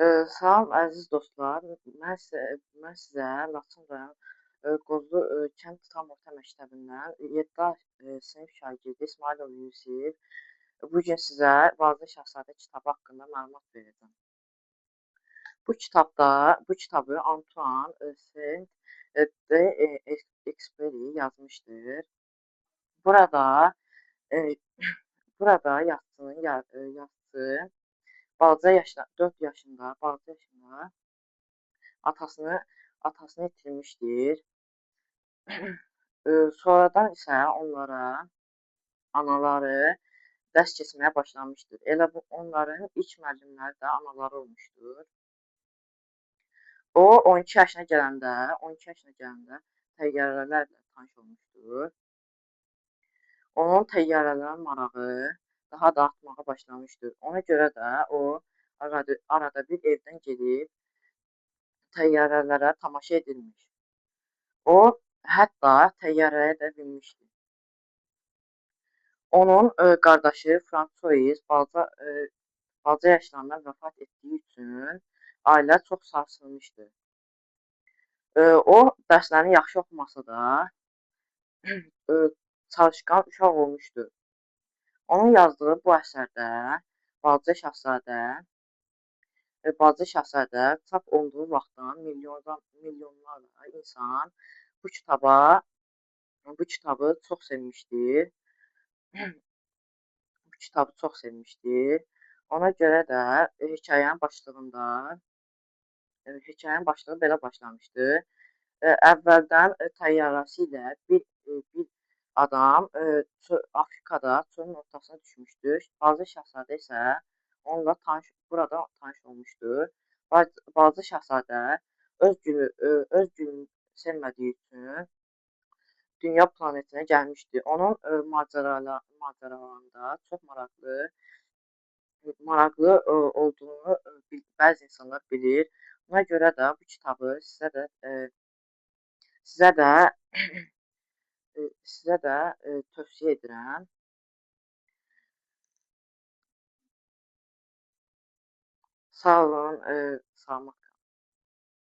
Salam əziz dostlar. Mən sizə Laçın rayon Qozlu kənd tam orta məktəbindən 7 sinif şagirdi İsmailov Yusif bu gün sizə Balaca Şahzadə kitabı haqqında məlumat verəcəm. Bu kitabı Antoine Saint-Exupéry yazmışdır. Burada e, burada yazıçı 4 yaşında balaca yaşında atasını atasını itirmişdir. Sonradan isə anaları dərs keçməyə başlamışdır. Elə bu onların ilk müəllimləri də anaları olmuşdur. O 12 yaşına gələndə təyyarələrlə tanış olmuşdur. Onun təyyarələrə marağı daha da artmağa başlamışdır. Ona görə də o arada bir evdən gedib təyyarələrə tamaşa edirmiş. O hətta təyyarəyə də minmişdi. Onun qardaşı Fransois balaca yaşlarında vəfat etdiyi üçün ailə çox sarsılmışdı. O dərslərini yaxşı oxumasa da çalışqan uşaq olmuşdu. Onun yazdığı bu əsərdə Balaca Şahzadə Balaca Şahzadə çap olunduğu vaxtdan milyonlarla insan bu kitabı çox sevmişdir. Bu kitabı çox sevmişdir. Ona görə də hekayənin başlığı belə başlamışdı. Əvvəldən təyyarəsi ilə bir adam Afrikada çölün ortasına düşmüşdür. Balaca Şahzadə isə burada tanış olmuşdur. Balaca Şahzadə öz gülünü sevmədiyi üçün dünya planetinə gəlmişdi. Onun macəralarında çox maraqlı olduğunu bəzi insanlar bilir. Buna görə də bu kitabı sizə də tövsiyə edirəm. Sağ olun, salamat qalın.